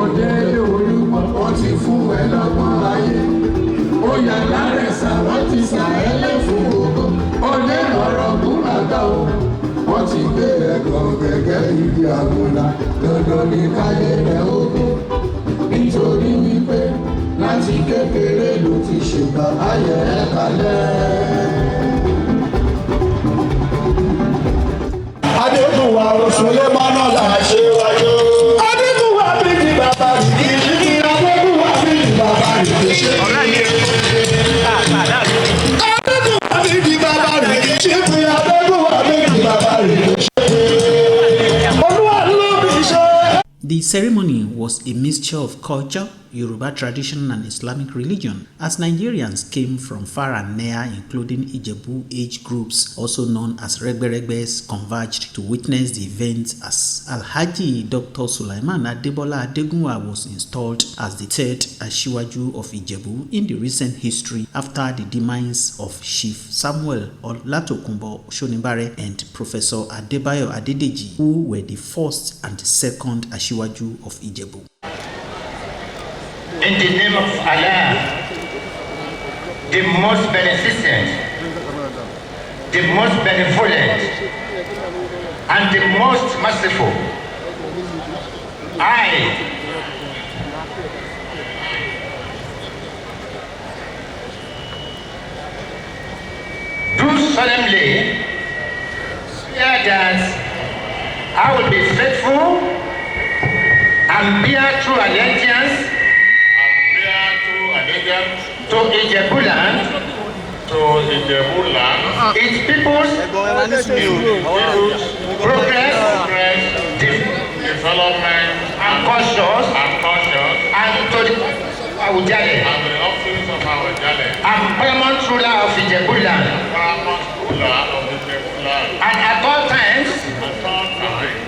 Òde olúmọ wọ́n ti fún ẹ lọ́gbọ́n ayé. Ó yà lárẹ̀sà wọ́n ti sà ẹ́ lẹ́fún gbogbo. Òde ọ̀rọ̀ gún àga o. Wọ́n ti gbé ẹ̀gàn gẹ́gẹ́ ibi àgùnlà. Dandan ní káyé rẹ̀ ogun. Nítorí wípé láti kékeré ló ti ṣègbà ayẹ ẹ̀ kalẹ̀. Adékùnwà òṣèlú mọ́nà làṣẹ wájú. Adékùnwà bíjì bàbá rìkì ṣíkì. Adékùnwà bíjì bàbá rìkì ṣíkì. Adékùnwà bíjì bàbá rìkì ṣíkì. Adékùnwà bíjì bàbá rìkì ṣíkì. Olúwa ló bí ṣe. The ceremony was a mixture of culture, Yoruba tradition and Islamic religion, as Nigerians came from far and near, including Ijebu age groups, also known as Regberegbes, converged to witness the event as Alhaji Dr. Sulaiman Adebola Adegunwa was installed as the third Asiwaju of Ijebu in the recent history after the demise of Chief Samuel Olatokunbo Shonibare and Professor Adebayo Adedeji, who were the first and second Asiwaju of Ijebu. In the name of Allah, the most beneficent, the most benevolent, and the most merciful, I do solemnly swear that I will be faithful and bear true allegiance to Ijebu land, its peoples, progress, development, and cultures, and to the Awujale. I'm paramount ruler of Ijebu land, and at all times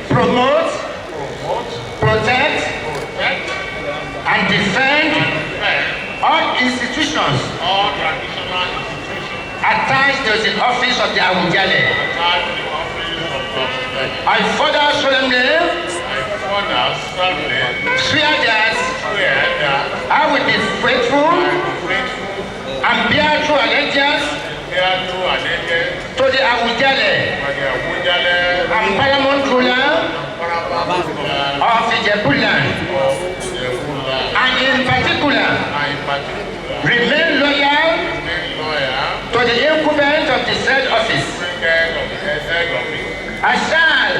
promote, protect, and defend all institutions attached to the office of the Awujale. I further solemnly swear that I will be faithful and bear true allegiance to the Awujale and paramount ruler of Ijebu land, and in particular remain loyal to the incumbent of the said office. I shall,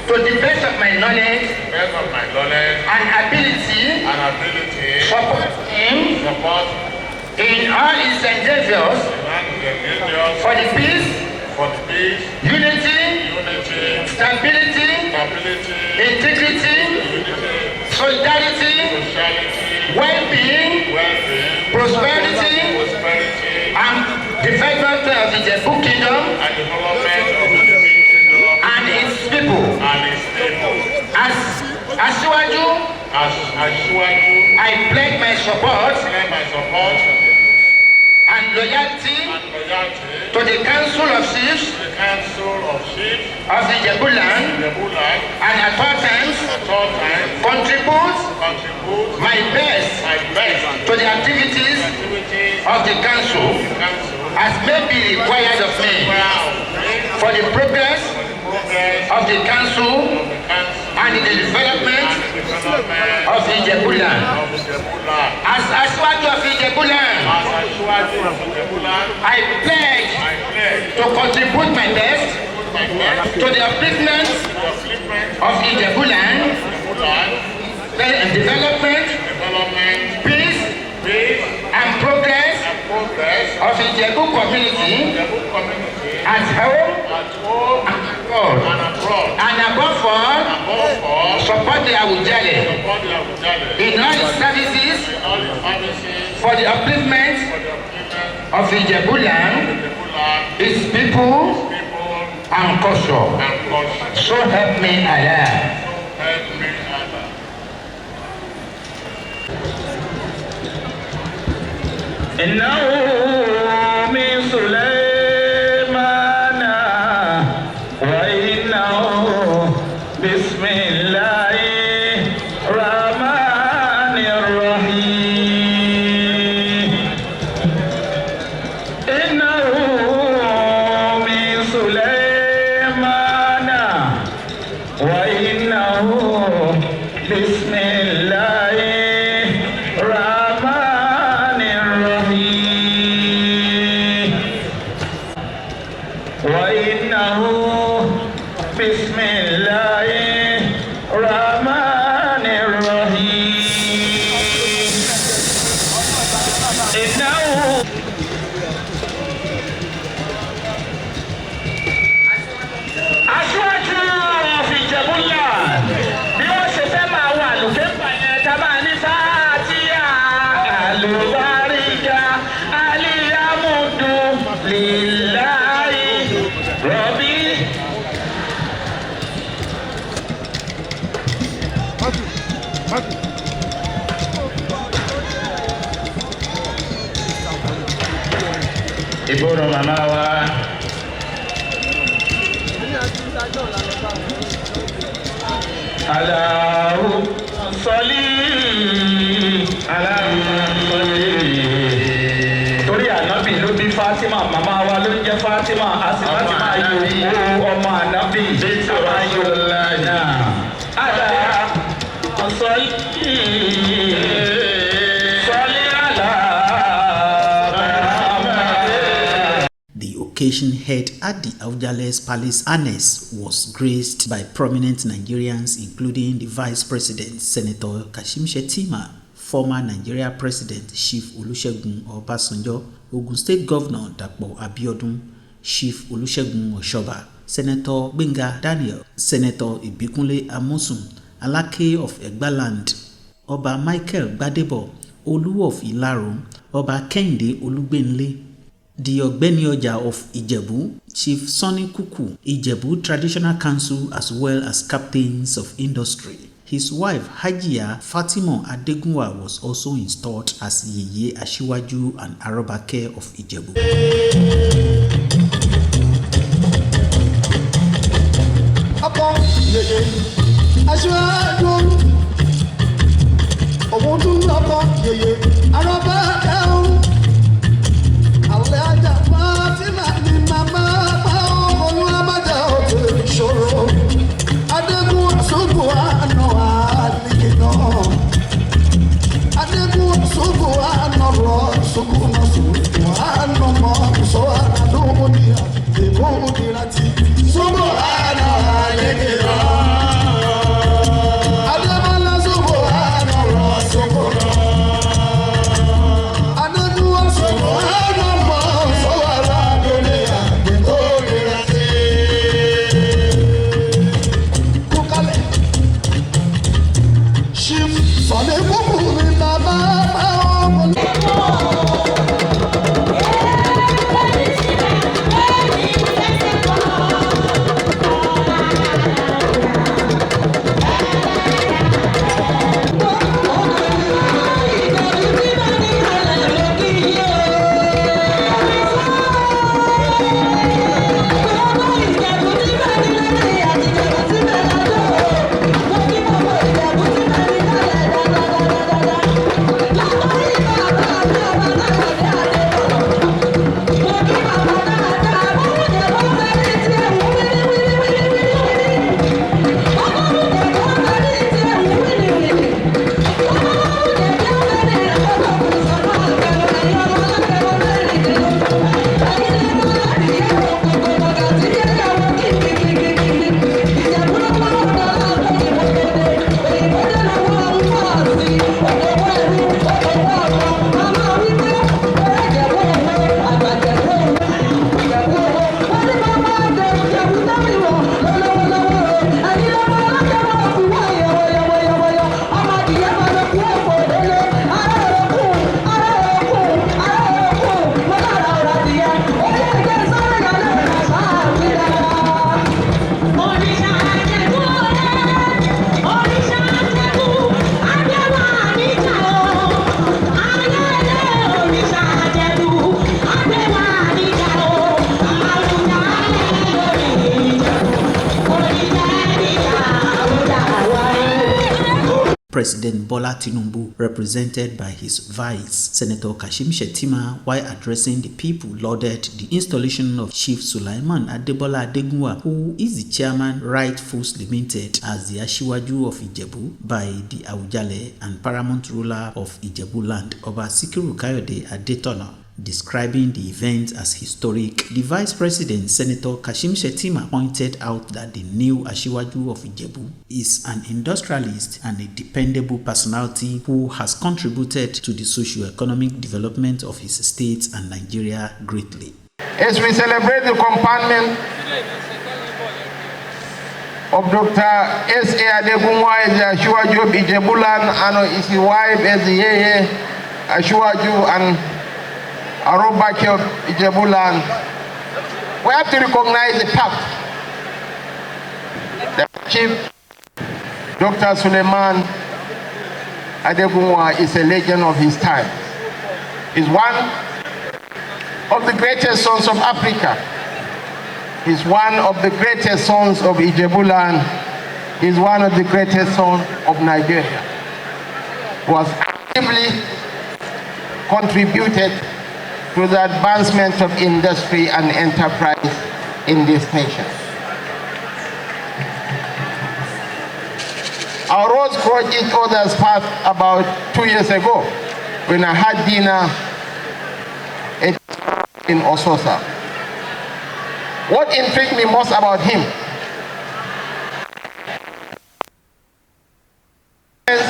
to the best of my knowledge and ability, support him in all his endeavors for the peace, unity, stability, integrity, solidarity, well-being, prosperity, and development of the Ijebu kingdom and its people. As Asiwaju, I pledge my support and loyalty to the Council of Chiefs of the Ijebu land, and at all times contribute my best to the activities of the Council as may be required of me for the progress of the Council and the development of the Ijebu land. As Asiwaju of Ijebu land, I pledge to contribute my best to the upliftment of Ijebu land, development, peace, and progress of Ijebu community at home and abroad, and above all, support the Awujale in all its services for the upliftment of Ijebu land, its people, and culture. So help me Allah. إنه من سليمان وإنه بسم الله وإنه بسم الله الرحمن الرحيم إنه Asiwaju of Ijebu land bí wọ́n ṣe fẹ́ máa wà lókè pàyẹn ká máa ní fàtíà àlùbáríkà aliyamudu lillahi rọ̀bì. Ìbúrò màmá wa. Allahumma salli ala torí ànábì ló bí Fatima màmá wa ló ń jẹ́ Fatima a sì láti máa yọ ọmọ ànábì a máa yọ náà. Allahumma salli ala. The occasion held at the Awujale's Palace Annex was graced by prominent Nigerians including the Vice President Senator Kashim Shettima, former Nigeria President Chief Olusegun Obasanjo, Ogun State Governor Dapo Abiodun, Chief Olusegun Oshoba, Senator Gbenga Daniel, Senator Ibikunle Amosun, Alake of Egbaland, Oba Michael Gbadebo, Olu of Ilaro, Oba Kehinde Olugbenle, the Ogbeni-Oja of Ijebu, Chief Sonny Kuku, Ijebu Traditional Council, as well as captains of industry. His wife Hajia Fatima Adegunwa was also installed as Yeye Asiwaju and Arobake of Ijebu. President Bola Tinubu, represented by his vice, Senator Kashim Shettima, while addressing the people, lauded the installation of Chief Sulaiman Adebola Adegunwa, who is the chairman, Right Foods Limited, as the Asiwaju of Ijebu by the Awujale and paramount ruler of Ijebu land, Oba Sikiru Kayode Adetona. Describing the event as historic, the Vice President, Senator Kashim Shettima, pointed out that the new Asiwaju of Ijebu is an industrialist and a dependable personality who has contributed to the socio-economic development of his state and Nigeria greatly. As we celebrate the compartment of Dr. S.A. Adegunwa as the Asiwaju of Ijebuland and his wife as the Yeye Asiwaju and Arobaki of Ijebuland, we have to recognize the fact that Chief Dr. Suleiman Adegunwa is a legend of his time. He's one of the greatest sons of Africa. He's one of the greatest sons of Ijebuland. He's one of the greatest sons of Nigeria, who has actively contributed to the advancement of industry and enterprise in this nation. Our roads crossed each other's path about 2 years ago when I had dinner in Ososa. What intrigued me most about him is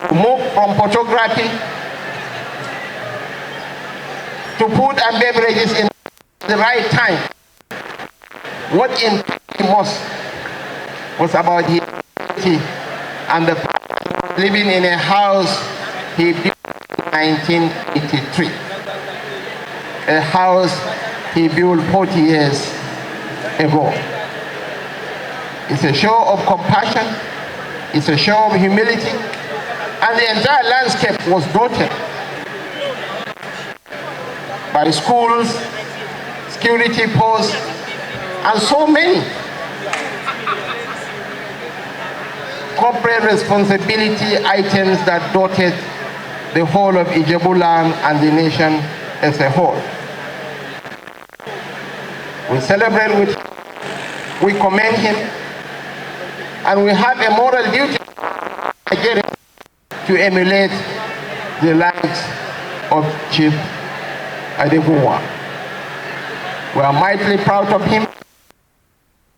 to move from photography to food and beverages in the right time. What intrigued me most was about his and the living in a house he built in 1983. A house he built 40 years ago. It's a show of compassion, it's a show of humility, and the entire landscape was dotted by schools, security posts, and so many corporate responsibility items that dotted the whole of Ijebuland and the nation as a whole. We celebrate with him, we commend him, and we have a moral duty to emulate the likes of Chief Adegunwa. We are mightily proud of him.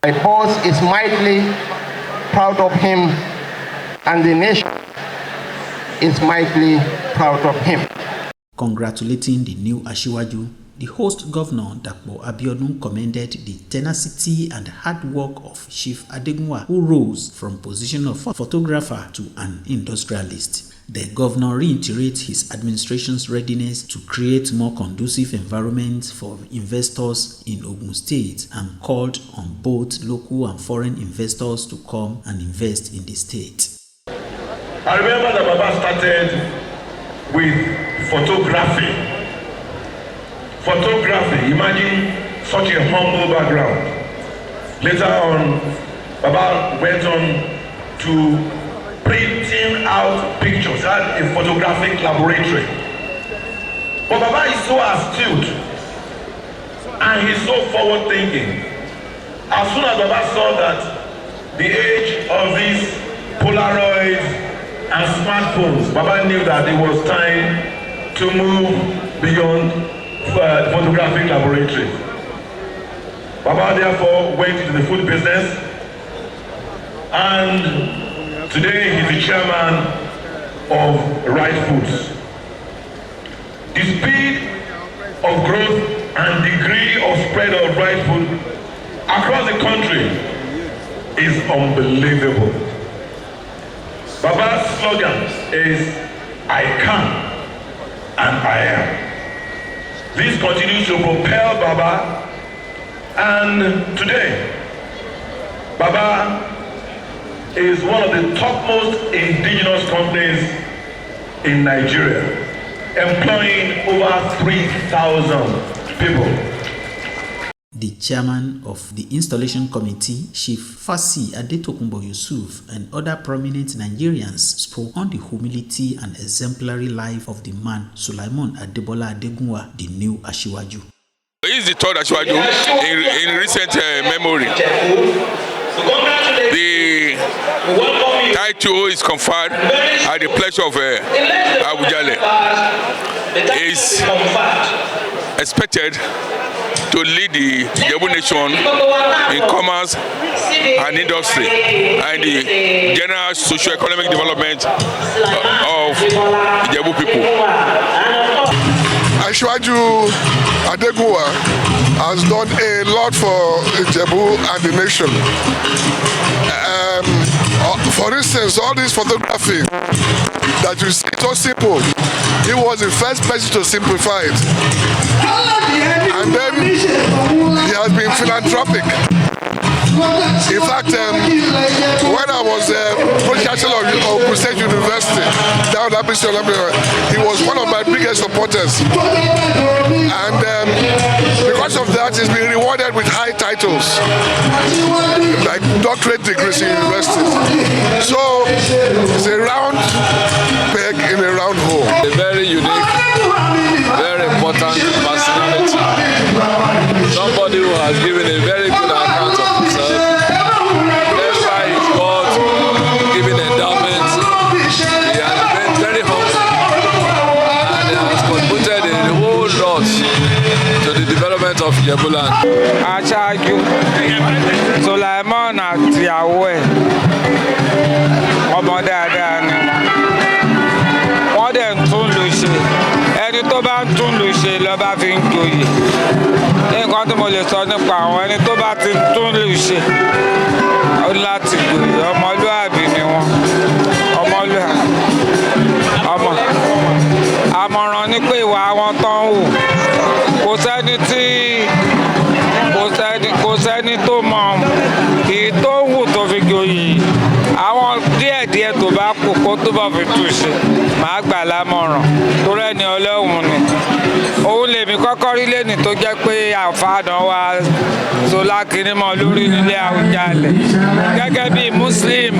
My boss is mightily proud of him, and the nation is mightily proud of him. Congratulating the new Asiwaju, the host governor, Dapo Abiodun, commended the tenacity and hard work of Chief Adegunwa, who rose from position of photographer to an industrialist. The governor reiterates his administration's readiness to create more conducive environments for investors in Ogun State and called on both local and foreign investors to come and invest in the state. I remember that Baba started with photography. Photography, imagine such a humble background. Later on, Baba went on to printing out pictures, had a photographic laboratory. But Baba is so astute and he's so forward thinking. As soon as Baba saw that the age of these Polaroids and smartphones, Baba knew that it was time to move beyond the photographic laboratory. Baba therefore went into the food business, and today he's the chairman of Right Foods. The speed of growth and degree of spread of Right Food across the country is unbelievable. Baba's slogan is, I can and I am. This continues to propel Baba, and today, Baba is one of the topmost indigenous companies in Nigeria, employing over 3,000 people. The chairman of the installation committee, Chief Fasi Adetokunbo Yusuf, and other prominent Nigerians spoke on the humility and exemplary life of the man Sulaiman Adebola Adegunwa, the new Asiwaju. He is the third Asiwaju in recent memory. The title is conferred at the pleasure of Abuja. is expected to lead the Ijebu nation in commerce and industry and the general socio-economic development of Ijebu people. Asiwaju Adegunwa has done a lot for Ijebu and the nation. For instance, all this photography that you see, so simple. He was the first person to simplify it. And then he has been philanthropic. In fact, when I was Pro-Chancellor of State University, down at he was one of my biggest supporters. And because of that, he's been rewarded with high titles, like doctorate degrees in universities. So it's a round peg in a round hole. A very unique, very important personality. Somebody who has given a very good account of himself. That's why he's called giving endowment. He has been very humble and he has contributed a whole lot to the development of Ijebu land. Asiwaju Sulaiman àti ìyàwó ẹ̀ ọmọ dáadáa ni wọ́n dẹ̀ ń tún lù ṣe ẹni tó bá ń tún lù ṣe lọ́ba fi ń joyè nǹkan tí mo lè sọ nípa àwọn ẹni tó bá ti tún lù ṣe ó láti joyè ọmọlúàbí ni wọ́n àmọ̀ràn ni pé ìwà wọn tán wò kò sẹ́ni tó mọ èyí tó wù tó fi joyè àwọn díẹ̀díẹ̀ tó bá kù kó tó bá fi tù ṣe màá gbà lámọ̀ràn tó rẹ́ni ọlọ́run ni òun lèmi kọ́kọ́ rí lẹ́ni tó jẹ́ pé àǹfààní wa sọlá kìíní mọ́ lórí nílé Àwùjalẹ̀ gẹ́gẹ́ bí Muslim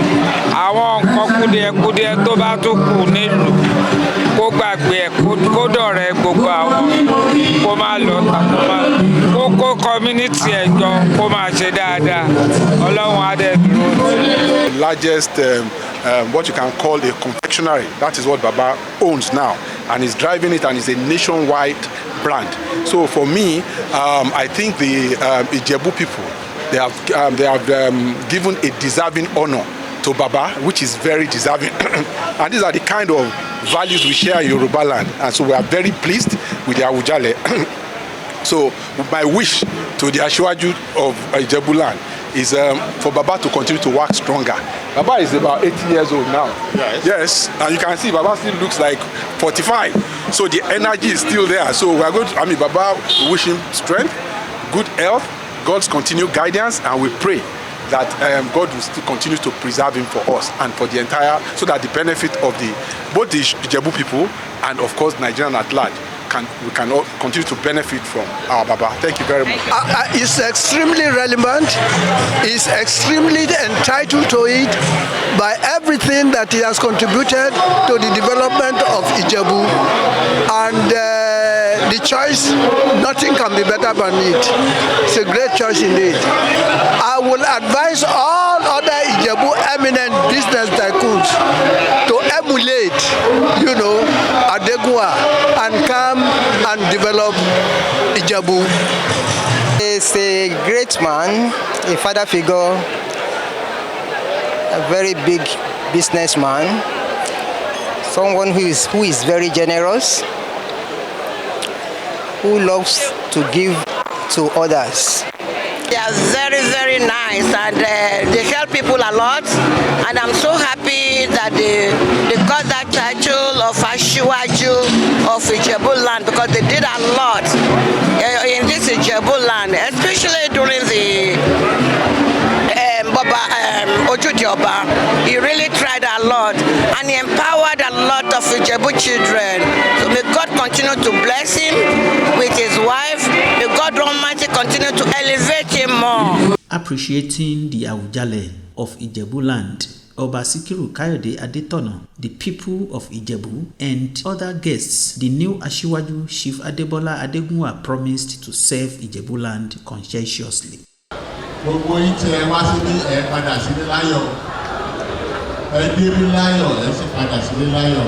àwọn nǹkan kùdìẹ̀kùdìẹ̀ tó bá tó kù nílùú kó gbàgbé ẹ̀ kó dọ̀rẹ́ gbogbo àwọn kó má lọ tàbí kó community ẹ̀ jọ kó máa ṣe dáadáa ọlọ́run á dẹ̀ dúró. The largest what you can call a confectionery, that is what Baba owns now, and he's driving it, and it's a nationwide brand. So for me, I think the Ijebu people, they have given a deserving honor to Baba, which is very deserving. And these are the kind of values we share in Yoruba land, and so we are very pleased with the Awujale. So my wish to the Asiwaju of Ijebu land is for Baba to continue to work stronger. Baba is about 80 years old now. Yes, and you can see Baba still looks like 45. So the energy is still there. So we are going to, Baba, we wish him strength, good health, God's continued guidance, and we pray that God will still continue to preserve him for us and for the entire, so that the benefit of both the Ijebu people and of course Nigerian at large, we can all continue to benefit from our Baba. Thank you very much. It's extremely relevant. He's extremely entitled to it by everything that he has contributed to the development of Ijebu. And the choice, nothing can be better than it. It's a great choice indeed. I will advise all other Ijebu eminent business tycoons to emulate, Adegunwa and come and develop Ijebu. He's a great man, a father figure, a very big businessman, someone who is very generous, who loves to give to others. They are very, very nice, and they help people a lot, and I'm so happy that they got that title of Asiwaju of Ijebu land, because they did a lot in this Ijebu land, especially during the Ojujoba. He really tried a lot, and he empowered a lot of Ijebu children. So may God continue to bless him with his wife. May God Almighty continue to elevate him more. Appreciating the Awujale of Ijebu land, Oba Sikiru Kayode Adetono, the people of Ijebu, and other guests, the new Asiwaju Chief Adebola Adegunwa promised to serve Ijebu land conscientiously. Gbogbo yín tí ẹ wá sí ní ẹ padà sílé láyọ̀, ẹ débí láyọ̀, ẹ sì padà sílé láyọ̀.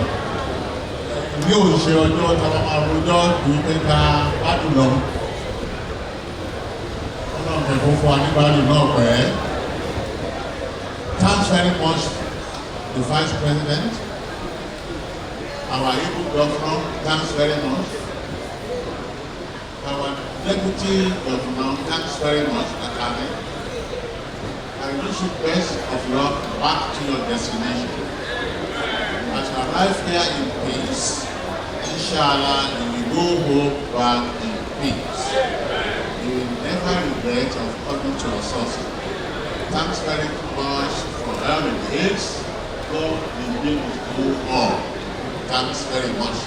ní òṣè ọjọ́ táwọn máa rojọ́ kì í pẹ́ ká gbádùn lọ. Ọlọ́run ẹ̀kọ́ fún wa nígbàdùn náà pẹ́. Thanks very much the Vice President, our Igbo Governor, thanks very much. Our Deputy Governor, thanks very much, Akane. I wish you best of luck back to your destination. As you arrive here in peace, inshallah, you will go home back in peace. You will never regret of coming to our source. Thanks very much for all the days. God will be with you all. Thanks very much.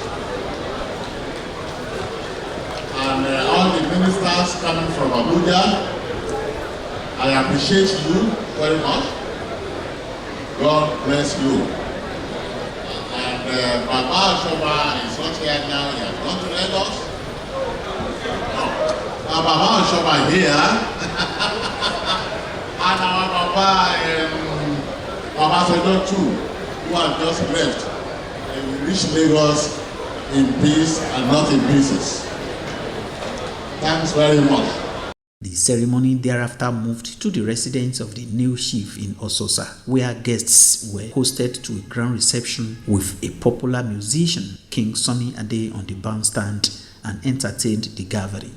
And all the ministers coming from Abuja, I appreciate you very much. God bless you. And Baba Ashoba is not here now. He has gone to Lagos. No. Now Baba Ashoba here. And our Baba Sojo too, who have just left. And we reach Lagos in peace and not in pieces. Thanks very much. The ceremony thereafter moved to the residence of the new chief in Ososa, where guests were hosted to a grand reception with a popular musician, King Sunny Ade, on the bandstand and entertained the gathering.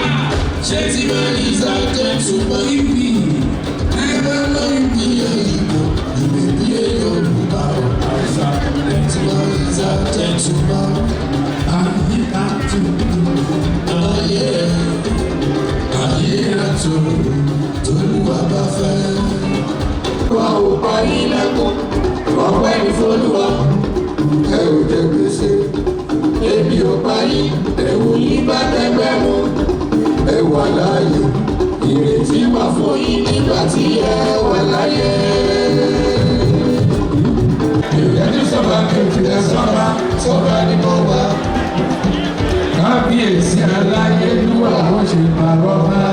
Gentleman is a gentleman, you be. Never know you be a Igbo, you may be a Yoruba. Gentleman is a gentleman, and he had to. Oh yeah, to Baba Fair. Wow, by Ilako, ọpẹ́ ní f'Olúwa, ẹ ò jẹ gbèsè, ebi ò pa yín, ẹ̀wù yín bá tẹ́gbẹ́ mú. Ẹ wà láàyè, ìrètí wà fún yín nígbà tí ẹ wà láyé. Ìrètí sọ́ba kejì ẹ sọ́ba ní mo wá. Kábíyèsí aláyélúwà wọ́n ṣe pàrọ̀ bá.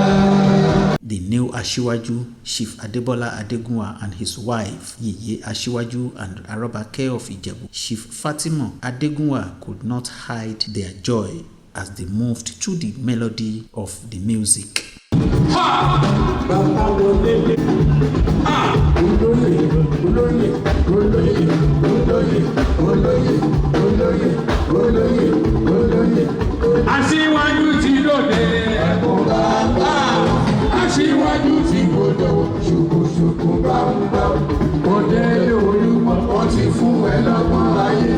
The new Asiwaju, Chief Adebola Adegunwa, and his wife, Yeye Asiwaju and Arobake of Ijebu, Chief Fatima Adegunwa, could not hide their joy as they moved to the melody of the music. Asiwaju ti lóde ẹ̀kọ́ bàbá, Asiwaju ti gbọdọ̀ ṣùkùṣùkù bámbá. Òde Olúmọ wọ́n ti fún ẹ lọ́gbọ́n ayé.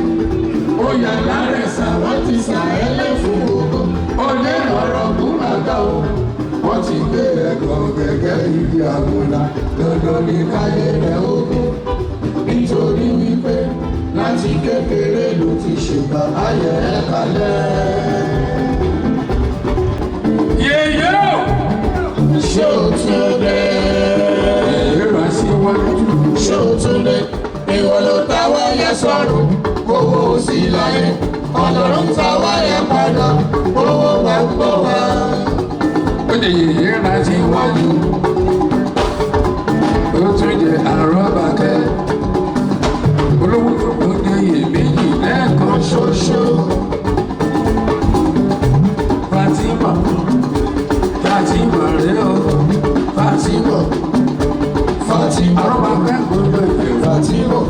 Ó yà lárẹ̀sà wọ́n ti sà ẹ́ lẹ́fún gbogbo. Òde ọ̀rọ̀ gún àga o. Wọ́n ti gbé ẹ̀kọ́ gẹ́gẹ́ ibi àgùnlá. Dandan ní káyé rẹ̀ ogun. Nítorí wípé láti kékeré ló ti ṣègbà ayẹ ẹ̀ kalẹ̀. Yèyé o! Ṣé o tún dé? Ìrora síwájú. Ṣé o tún dé? Ìwọ ló ta wáyé sọ̀rọ̀, owó sí láyé. Ọlọ́run ta wáyé padà, owó bá ń bọ̀ wá. Ó lè yèyé ra síwájú. Ó tún jẹ Àrọ́bàkẹ́. Olówó tó dé iyèméjì lẹ́ẹ̀kan ṣoṣo. Fatima rẹ̀ o. Fatima Àrọ́bàkẹ́ gbọdọ̀ ìpè Fatima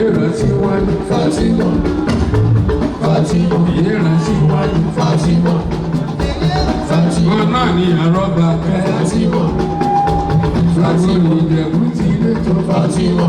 ìrántí wájú Fatima ìrántí wájú Fatima náà ni Àrọ́bàkẹ́ Fatima Ìjẹ̀bú ti lé tó Fatima.